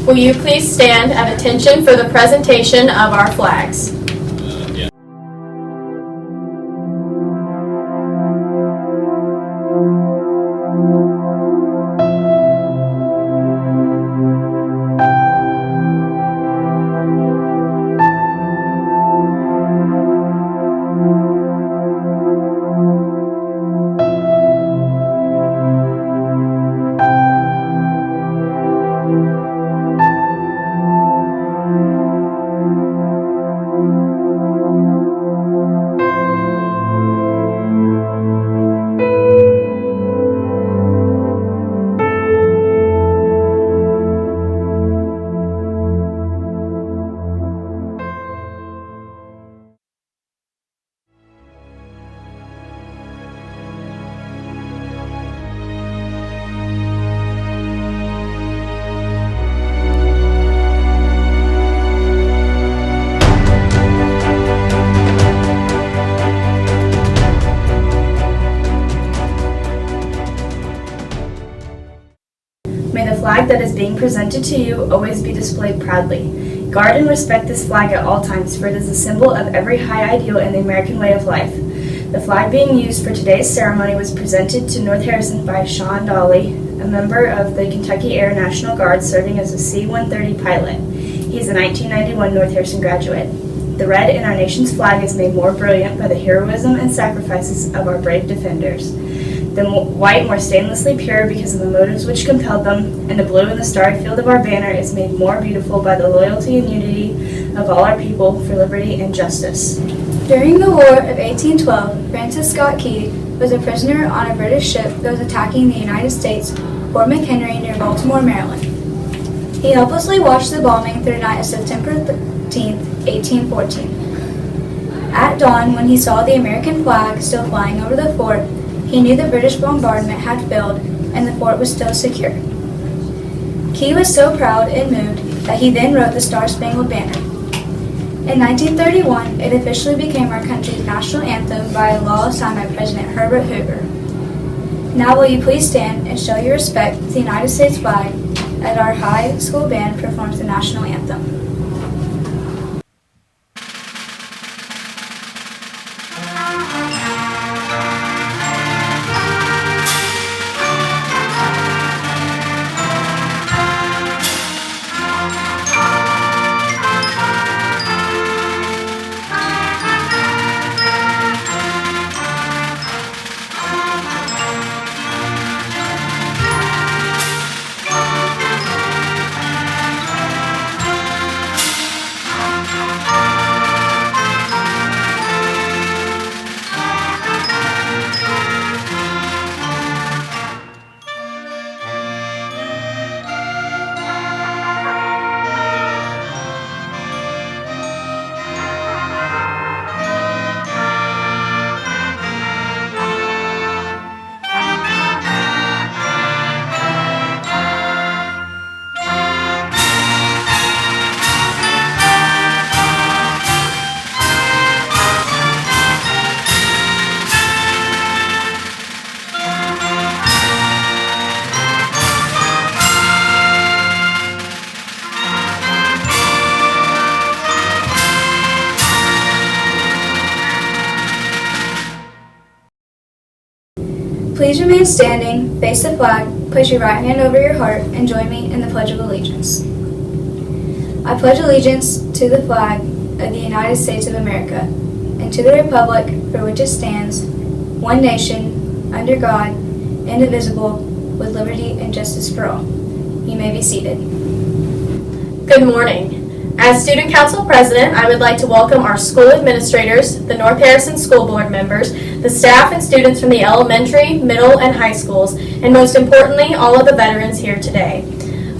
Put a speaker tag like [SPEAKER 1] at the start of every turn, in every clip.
[SPEAKER 1] Will you please stand at attention for the presentation of our flags?
[SPEAKER 2] May the flag that is being presented to you always be displayed proudly. Guard and respect this flag at all times, for it is a symbol of every high ideal in the American way of life. The flag being used for today's ceremony was presented to North Harrison by Sean Dolly, a member of the Kentucky Air National Guard serving as a C-130 pilot. He is a 1991 North Harrison graduate. The red in our nation's flag is made more brilliant by the heroism and sacrifices of our brave defenders. The white more stainlessly pure because of the motives which compelled them, and the blue in the starry field of our banner is made more beautiful by the loyalty and unity of all our people for liberty and justice.
[SPEAKER 3] During the War of 1812, Francis Scott Key was a prisoner on a British ship that was attacking the United States, Fort McHenry near Baltimore, Maryland. He helplessly watched the bombing through the night of September 13, 1814. At dawn, when he saw the American flag still flying over the fort, he knew the British bombardment had failed and the fort was still secure. Key was so proud and moved that he then wrote the Star-Spangled Banner. In 1931, it officially became our country's national anthem by a law signed by President Herbert Hoover. Now will you please stand and show your respect to the United States flag as our high school band performs the national anthem. Please remain standing, face the flag, place your right hand over your heart, and join me in the Pledge of Allegiance. I pledge allegiance to the flag of the United States of America, and to the republic for which it stands, one nation, under God, indivisible, with liberty and justice for all. You may be seated.
[SPEAKER 1] Good morning. As Student Council President, I would like to welcome our school administrators, the North Harrison School Board members, the staff and students from the elementary, middle, and high schools, and most importantly, all of the veterans here today.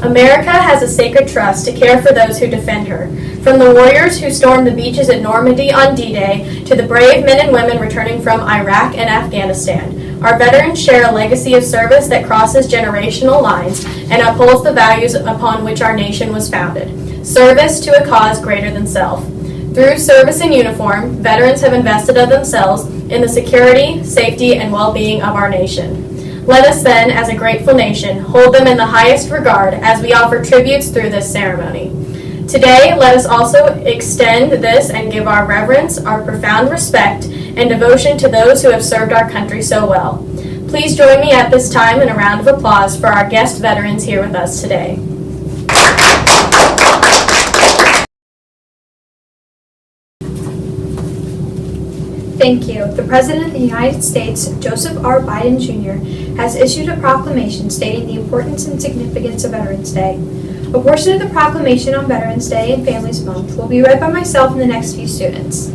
[SPEAKER 1] America has a sacred trust to care for those who defend her. From the warriors who stormed the beaches at Normandy on D-Day to the brave men and women returning from Iraq and Afghanistan, our veterans share a legacy of service that crosses generational lines and upholds the values upon which our nation was founded. Service to a cause greater than self. Through service in uniform, veterans have invested of themselves in the security, safety, and well-being of our nation. Let us then, as a grateful nation, hold them in the highest regard as we offer tributes through this ceremony. Today, let us also extend this and give our reverence, our profound respect, and devotion to those who have served our country so well. Please join me at this time in a round of applause for our guest veterans here with us today.
[SPEAKER 4] Thank you. The President of the United States, Joseph R. Biden Jr., has issued a proclamation stating the importance and significance of Veterans Day. A portion of the proclamation on Veterans Day and Families Month will be read by myself and the next few students.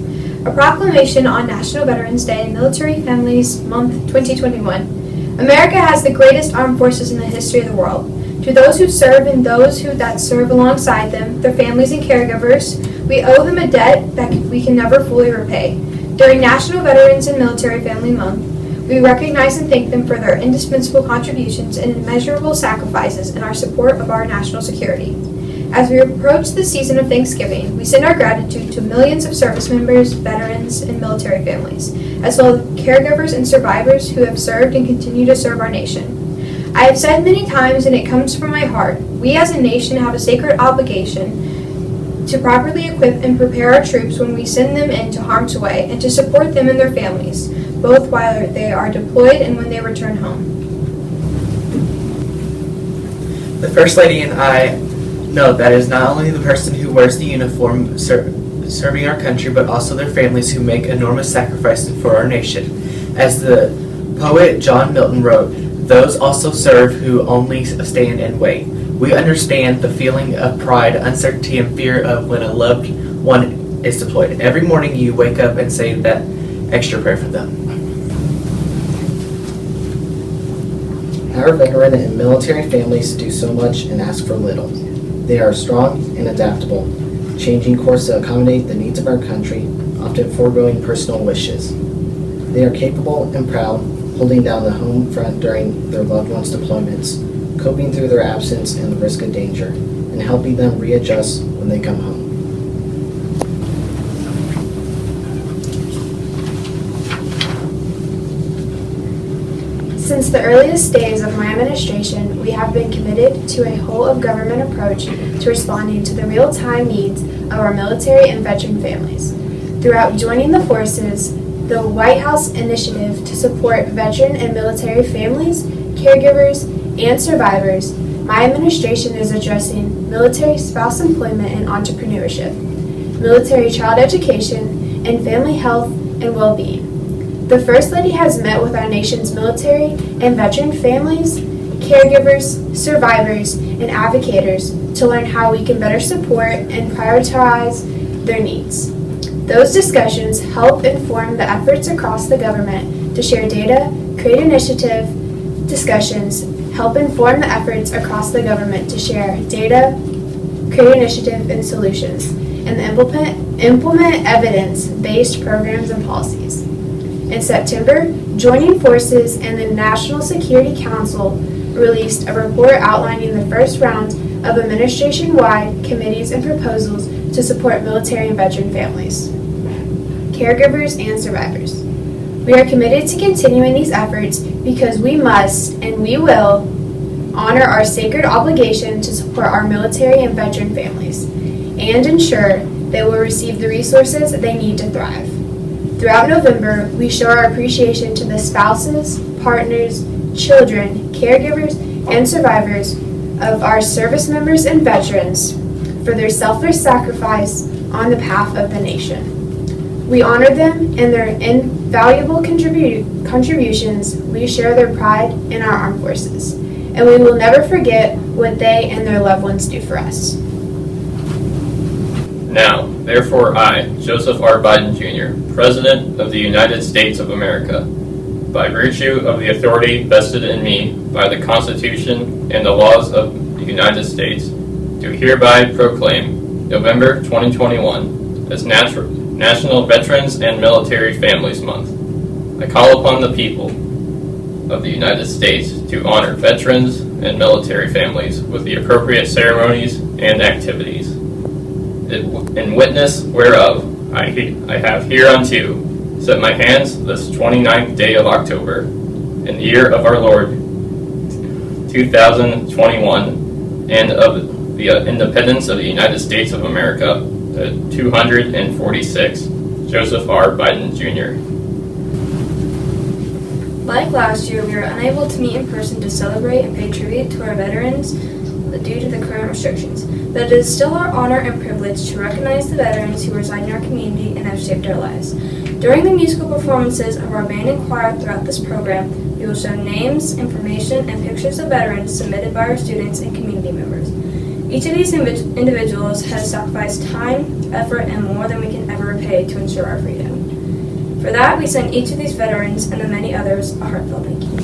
[SPEAKER 4] A proclamation on National Veterans Day and Military Families Month 2021. America has the greatest armed forces in the history of the world. To those who serve and those that serve alongside them, their families and caregivers, we owe them a debt that we can never fully repay. During National Veterans and Military Family Month, we recognize and thank them for their indispensable contributions and immeasurable sacrifices in our support of our national security. As we approach the season of Thanksgiving, we send our gratitude to millions of service members, veterans, and military families, as well as caregivers and survivors who have served and continue to serve our nation. I have said many times, and it comes from my heart, we as a nation have a sacred obligation to properly equip and prepare our troops when we send them into harm's way, and to support them and their families, both while they are deployed and when they return home.
[SPEAKER 5] The First Lady and I know that it is not only the person who wears the uniform serving our country, but also their families who make enormous sacrifices for our nation. As the poet John Milton wrote, those also serve who only stand and wait. We understand the feeling of pride, uncertainty, and fear of when a loved one is deployed. Every morning you wake up and say that extra prayer for them.
[SPEAKER 6] Our veteran and military families do so much and ask for little. They are strong and adaptable, changing course to accommodate the needs of our country, often foregoing personal wishes. They are capable and proud, holding down the home front during their loved ones' deployments, coping through their absence and the risk of danger, and helping them readjust when they come home.
[SPEAKER 2] Since the earliest days of my administration, we have been committed to a whole-of-government approach to responding to the real-time needs of our military and veteran families. Throughout joining the forces, the White House initiative to support veteran and military families, caregivers, and survivors, my administration is addressing military spouse employment and entrepreneurship, military child education, and family health and well-being. The First Lady has met with our nation's military and veteran families, caregivers, survivors, and advocators to learn how we can better support and prioritize their needs. Those discussions help inform the efforts across the government to share data, create initiative discussions, help inform the efforts across the government to share data, create initiative and solutions, and implement evidence-based programs and policies. In September, joining forces and the National Security Council released a report outlining the first round of administration-wide committees and proposals to support military and veteran families, caregivers, and survivors. We are committed to continuing these efforts because we must and we will honor our sacred obligation to support our military and veteran families and ensure they will receive the resources they need to thrive. Throughout November, we show our appreciation to the spouses, partners, children, caregivers, and survivors of our service members and veterans for their selfless sacrifice on the behalf of the nation. We honor them and their invaluable contributions. We share their pride in our armed forces, and we will never forget what they and their loved ones do for us.
[SPEAKER 7] Now, therefore I, Joseph R. Biden Jr., President of the United States of America, by virtue of the authority vested in me by the Constitution and the laws of the United States, do hereby proclaim November 2021 as National Veterans and Military Families Month. I call upon the people of the United States to honor veterans and military families with the appropriate ceremonies and activities. In witness whereof I have hereunto set my hands this 29th day of October, in the year of our Lord 2021, and of the independence of the United States of America, the 246, Joseph R. Biden Jr.
[SPEAKER 3] Like last year, we were unable to meet in person to celebrate and pay tribute to our veterans due to the current restrictions. But it is still our honor and privilege to recognize the veterans who reside in our community and have shaped our lives. During the musical performances of our band and choir throughout this program, we will show names, information, and pictures of veterans submitted by our students and community members. Each of these individuals has sacrificed time, effort, and more than we can ever repay to ensure our freedom. For that, we send each of these veterans and the many others a heartfelt thank you.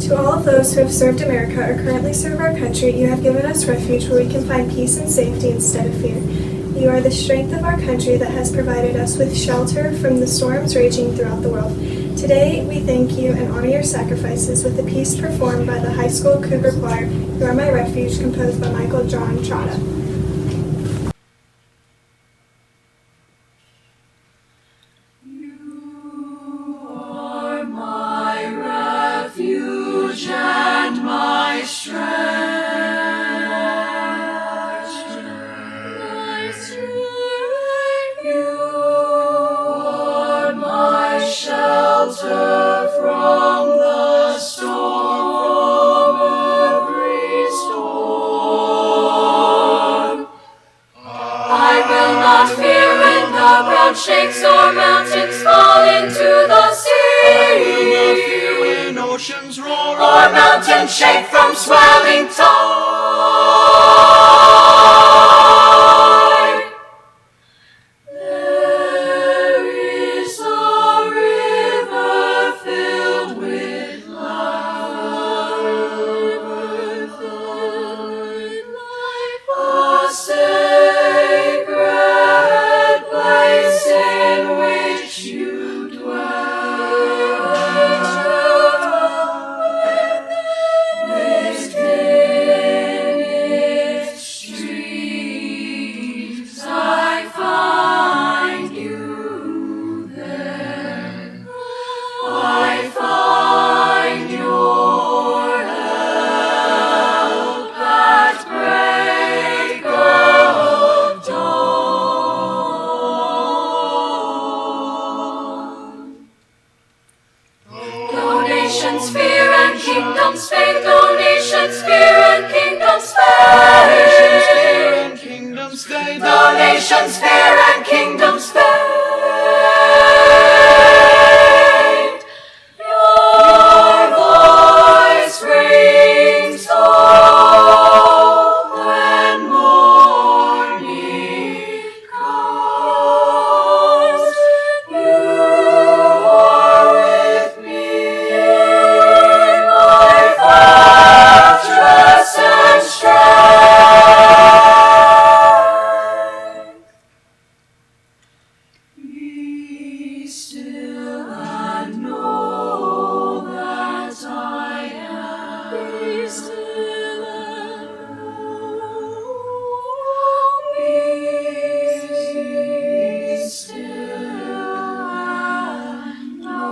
[SPEAKER 8] To all of those who have served America or currently serve our country, you have given us refuge where we can find peace and safety instead of fear. You are the strength of our country that has provided us with shelter from the storms raging throughout the world. Today, we thank you and honor your sacrifices with the piece performed by the high school Cougar Choir, You Are My Refuge, composed by Michael John Trotta.
[SPEAKER 9] Shakes or mountains fall into the sea. I will not fear when oceans roar or mountains shake from swelling tide. There is a river filled with life, a sacred place in which you dwell. Within its streams I find you there. I find your help at break of dawn. Nations fear and kingdoms fade. Nations fear and kingdoms fade. Nations fear and kingdoms fade. Your voice rings home when morning comes. You are with me, my fortress and strength. Be still and know that I am. Be still and know. Be still and know.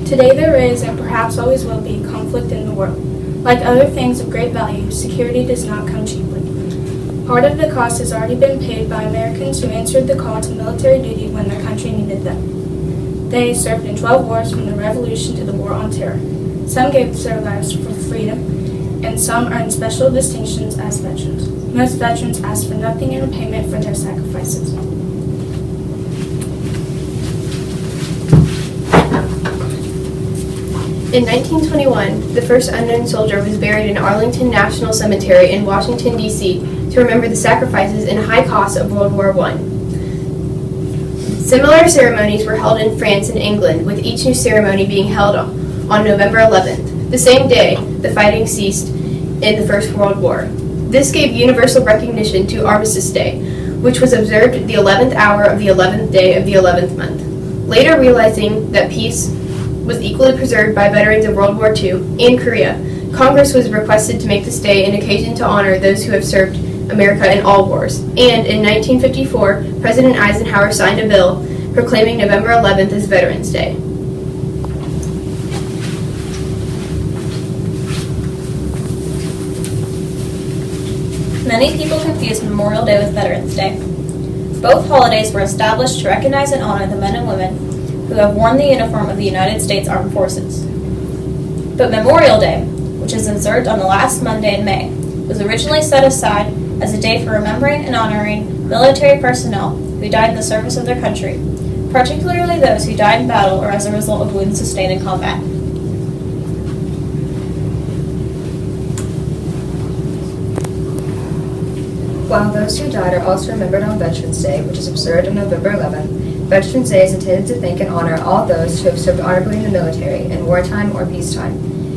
[SPEAKER 3] Today there is, and perhaps always will be, conflict in the world. Like other things of great value, security does not come cheaply. Part of the cost has already been paid by Americans who answered the call to military duty when their country needed them. They served in 12 wars from the Revolution to the War on Terror. Some gave their lives for freedom, and some earned special distinctions as veterans. Most veterans ask for nothing in repayment for their sacrifices.
[SPEAKER 1] In 1921, the first unknown soldier was buried in Arlington National Cemetery in Washington, D.C. to remember the sacrifices and high costs of World War I. Similar ceremonies were held in France and England, with each new ceremony being held on November 11th. The same day, the fighting ceased in the First World War. This gave universal recognition to Armistice Day, which was observed the 11th hour of the 11th day of the 11th month. Later realizing that peace was equally preserved by veterans of World War II and Korea, Congress was requested to make this day an occasion to honor those who have served America in all wars. And in 1954, President Eisenhower signed a bill proclaiming November 11th as Veterans Day.
[SPEAKER 10] Many people confuse Memorial Day with Veterans Day. Both holidays were established to recognize and honor the men and women who have worn the uniform of the United States Armed Forces. But Memorial Day, which is observed on the last Monday in May, was originally set aside as a day for remembering and honoring military personnel who died in the service of their country, particularly those who died in battle or as a result of wounds sustained in combat.
[SPEAKER 2] While those who died are also remembered on Veterans Day, which is observed on November 11th, Veterans Day is intended to thank and honor all those who have served honorably in the military in wartime or peacetime.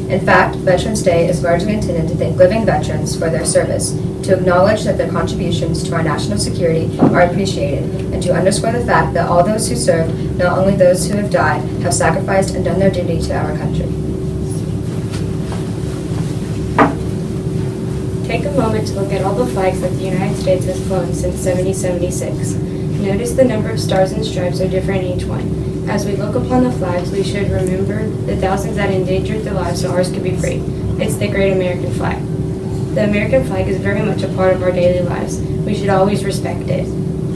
[SPEAKER 2] In fact, Veterans Day is largely intended to thank living veterans for their service, to acknowledge that their contributions to our national security are appreciated, and to underscore the fact that all those who serve, not only those who have died, have sacrificed and done their duty to our country. Take a moment to look at all the flags that the United States has flown since 1776. Notice the number of stars and stripes are different in each one. As we look upon the flags, we should remember the thousands that endangered their lives so ours could be free. It's the great American flag. The American flag is very much a part of our daily lives. We should always respect it.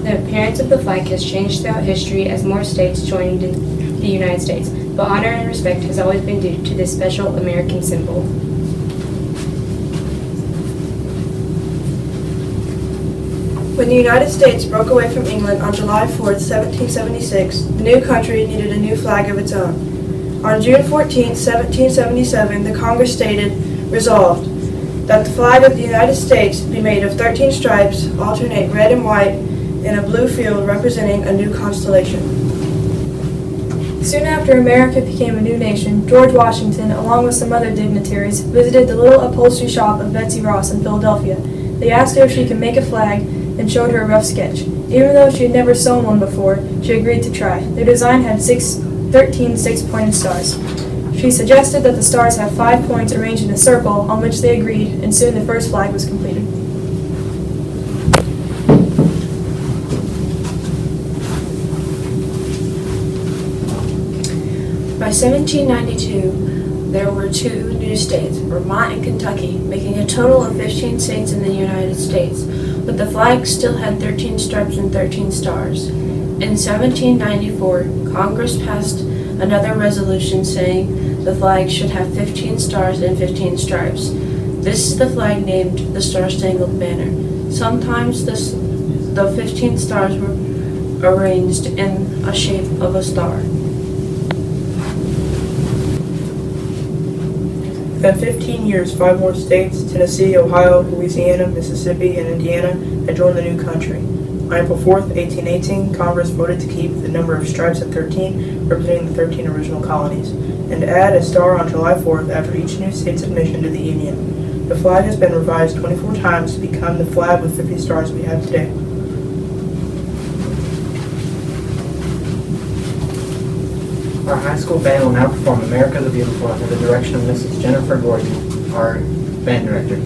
[SPEAKER 2] The appearance of the flag has changed throughout history as more states joined in the United States, but honor and respect has always been due to this special American symbol.
[SPEAKER 8] When the United States broke away from England on July 4, 1776, the new country needed a new flag of its own. On June 14, 1777, the Congress stated, "Resolved, that the flag of the United States be made of 13 stripes, alternate red and white, in a blue field representing a new constellation."
[SPEAKER 4] Soon after America became a new nation, George Washington, along with some other dignitaries, visited the little upholstery shop of Betsy Ross in Philadelphia. They asked her if she could make a flag and showed her a rough sketch. Even though she had never sewn one before, she agreed to try. Their design had 13 six-pointed stars. She suggested that the stars have 5 points arranged in a circle, on which they agreed, and soon the first flag was completed.
[SPEAKER 11] By 1792, there were 2 new states, Vermont and Kentucky, making a total of 15 states in the United States, but the flag still had 13 stripes and 13 stars. In 1794, Congress passed another resolution saying the flag should have 15 stars and 15 stripes. This is the flag named the Star-Spangled Banner. Sometimes the 15 stars were arranged in a shape of a star.
[SPEAKER 12] Within 15 years, 5 more states, Tennessee, Ohio, Louisiana, Mississippi, and Indiana, had joined the new country. On April 4th, 1818, Congress voted to keep the number of stripes at 13, representing the 13 original colonies, and to add a star on July 4th after each new state's admission to the Union. The flag has been revised 24 times to become the flag with 50 stars we have today.
[SPEAKER 6] Our high school band will now perform America the Beautiful under the direction of Mrs. Jennifer Gordon, our band director.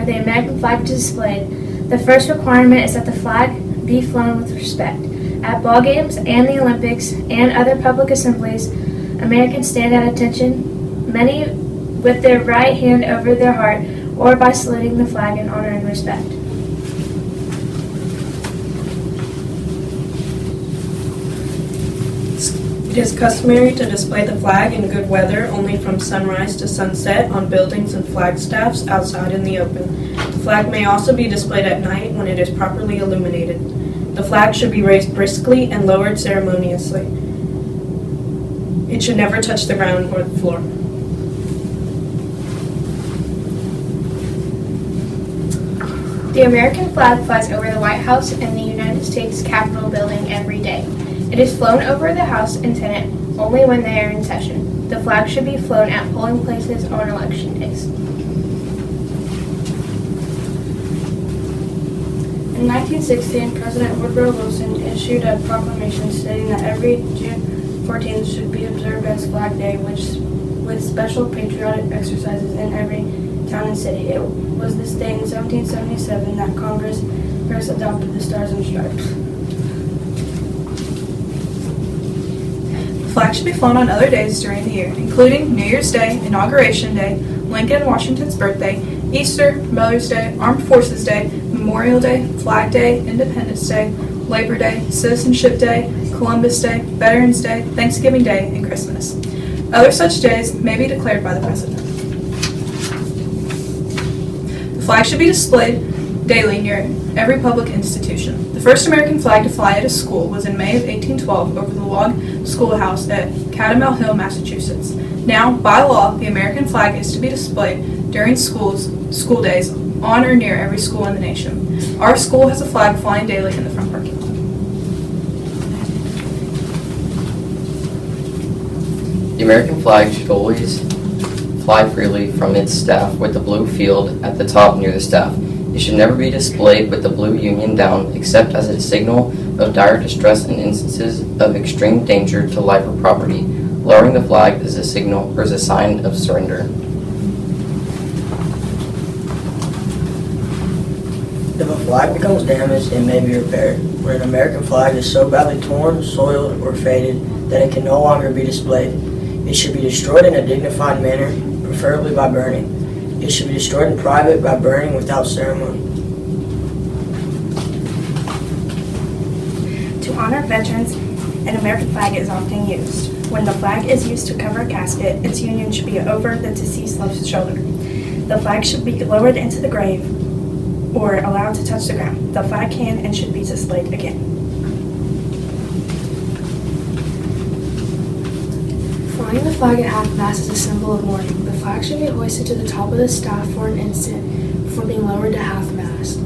[SPEAKER 2] where the American flag is displayed, the first requirement is that the flag be flown with respect. At ball games and the Olympics and other public assemblies, Americans stand at attention, many with their right hand over their heart or by saluting the flag in honor and respect.
[SPEAKER 13] It is customary to display the flag in good weather only from sunrise to sunset on buildings and flagstaffs outside in the open. The flag may also be displayed at night when it is properly illuminated. The flag should be raised briskly and lowered ceremoniously. It should never touch the ground or the floor.
[SPEAKER 1] The American flag flies over the White House and the United States Capitol building every day. It is flown over the House and Senate only when they are in session. The flag should be flown at polling places on election days.
[SPEAKER 2] In 1916, President Woodrow Wilson issued a proclamation stating that every June 14th should be observed as Flag Day, with special patriotic exercises in every town and city. It was this day in 1777 that Congress first adopted the Stars and Stripes.
[SPEAKER 14] The flag should be flown on other days during the year, including New Year's Day, Inauguration Day, Lincoln and Washington's birthday, Easter, Mother's Day, Armed Forces Day, Memorial Day, Flag Day, Independence Day, Labor Day, Citizenship Day, Columbus Day, Veterans Day, Thanksgiving Day, and Christmas. Other such days may be declared by the President. The flag should be displayed daily near every public institution. The first American flag to fly at a school was in May of 1812 over the log schoolhouse at Catamount Hill, Massachusetts. Now, by law, the American flag is to be displayed during school days on or near every school in the nation. Our school has a flag flying daily in the front parking lot.
[SPEAKER 15] The American flag should always fly freely from its staff with the blue field at the top near the staff. It should never be displayed with the blue union down except as a signal of dire distress in instances of extreme danger to life or property. Lowering the flag is a signal or is a sign of surrender.
[SPEAKER 16] If a flag becomes damaged, it may be repaired. When an American flag is so badly torn, soiled, or faded that it can no longer be displayed, it should be destroyed in a dignified manner, preferably by burning. It should be destroyed in private by burning without ceremony.
[SPEAKER 2] To honor veterans, an American flag is often used. When the flag is used to cover a casket, its union should be over the deceased left shoulder. The flag should be lowered into the grave or allowed to touch the ground. The flag can and should be displayed again.
[SPEAKER 17] Flying the flag at half-mast is a symbol of mourning. The flag should be hoisted to the top of the staff for an instant before being lowered to half-mast.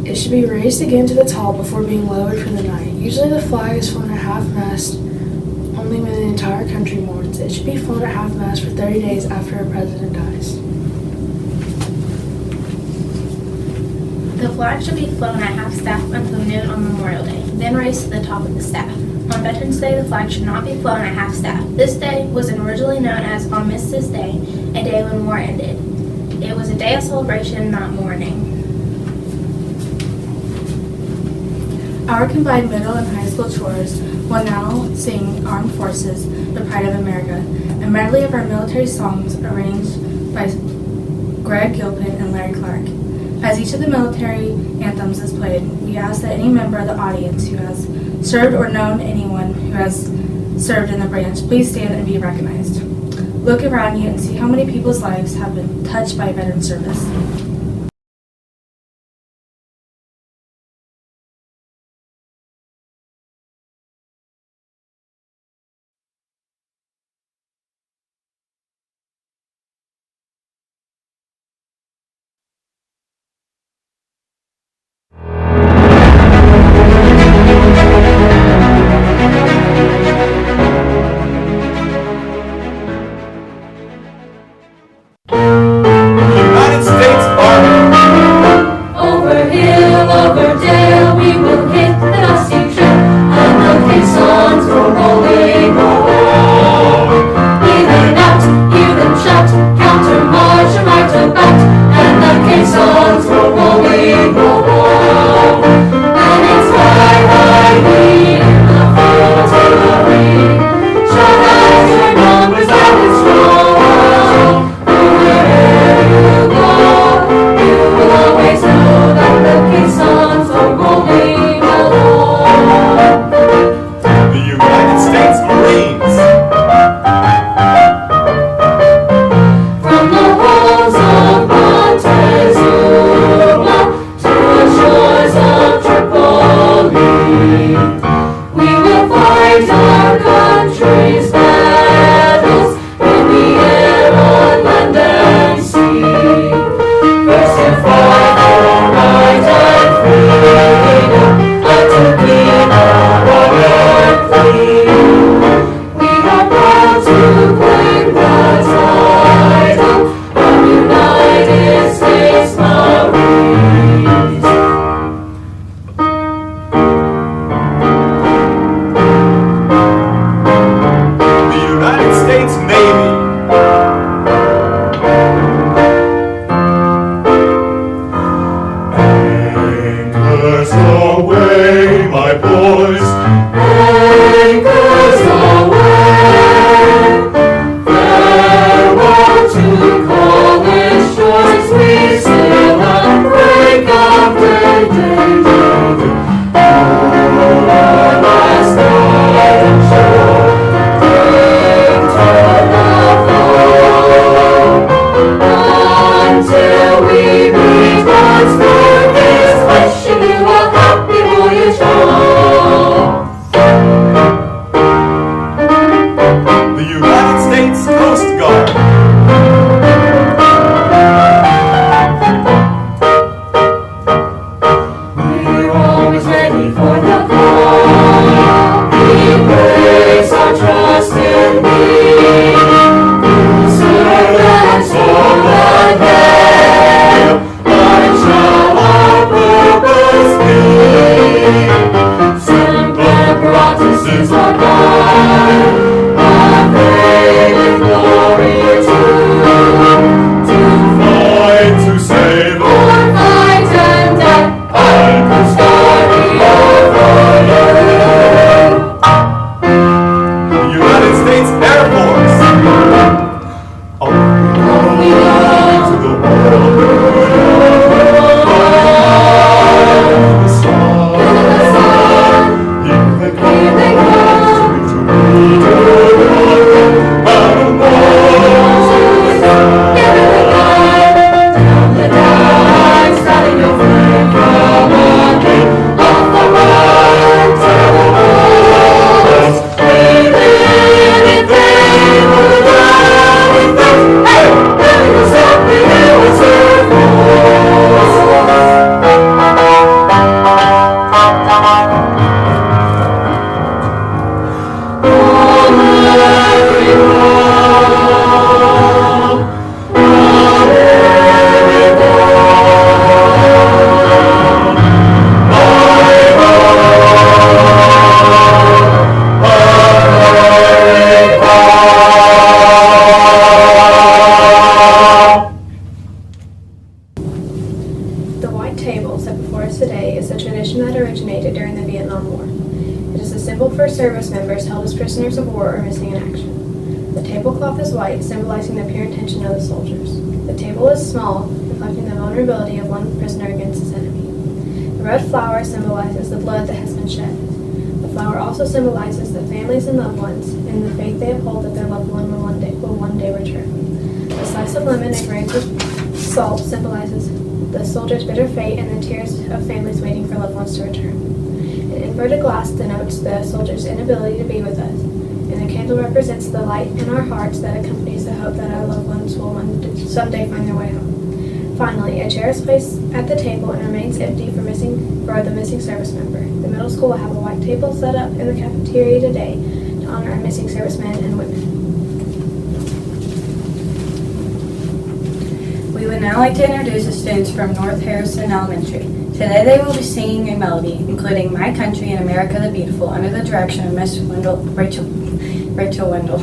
[SPEAKER 17] It should be raised again to the top before being lowered for the night. Usually the flag is flown at half-mast only when the entire country mourns. It should be flown at half-mast for 30 days after a president dies.
[SPEAKER 1] The flag should be flown at half-staff until noon on Memorial Day, then raised to the top of the staff. On Veterans Day, the flag should not be flown at half-staff. This day was originally known as Armistice Day, a day when war ended. It was a day of celebration, not mourning.
[SPEAKER 17] Our combined middle and high school chorus will now sing Armed Forces, the Pride of America, a medley of our military songs arranged by Greg Gilpin and Larry Clark. As each of the military anthems is played, we ask that any member of the audience who has served or known anyone who has served in the branch, please stand and be recognized. Look around you and see how many people's lives have been touched by veteran service.
[SPEAKER 9] United States
[SPEAKER 1] of war or missing in action. The tablecloth is white, symbolizing the pure intention of the soldiers. The table is small, reflecting the vulnerability of one prisoner against his enemy. The red flower symbolizes the blood that has been shed. The flower also symbolizes the families and loved ones and the faith they uphold that their loved one will one day return. The slice of lemon engraved with salt symbolizes the soldiers' bitter fate and the tears of families waiting for loved ones to return. An inverted glass denotes the soldier's inability to be with us, and the candle represents the light in our hearts that accompanies the hope that our loved ones will someday find their way home. Finally, a chair is placed at the table and remains empty for the missing service member. The middle school will have a white table set up in the cafeteria today to honor our missing servicemen and women.
[SPEAKER 18] We would now like to introduce the students from North Harrison Elementary. Today they will be singing a melody, including My Country and America the Beautiful, under the direction of Miss Rachel Wendell.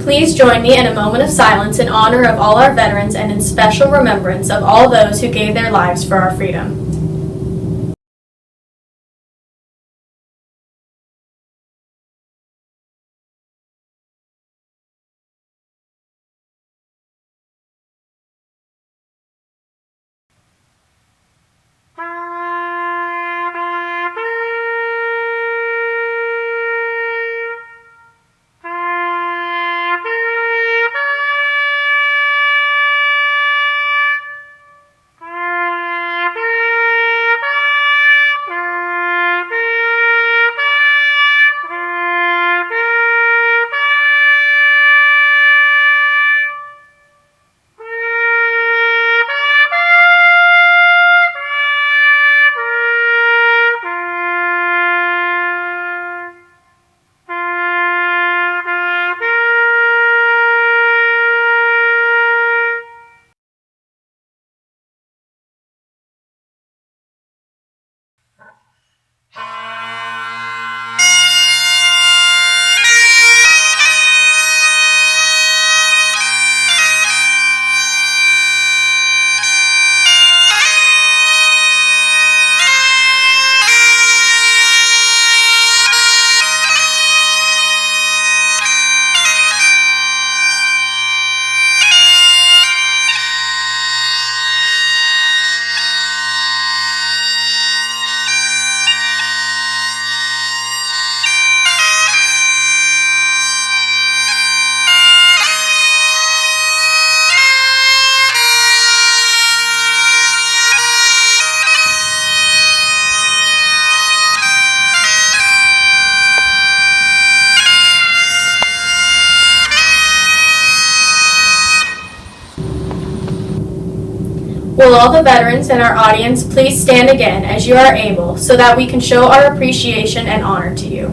[SPEAKER 1] Please join me in a moment of silence in honor of all our veterans and in special remembrance of all those who gave their lives for our freedom. Will all the veterans in our audience please stand again as you are able so that we can show our appreciation and honor to you.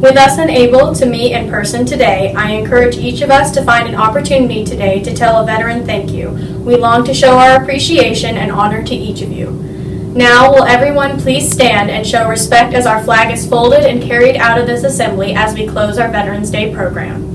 [SPEAKER 1] With us unable to meet in person today, I encourage each of us to find an opportunity today to tell a veteran thank you. We long to show our appreciation and honor to each of you. Now, will everyone please stand and show respect as our flag is folded and carried out of this assembly as we close our Veterans Day program.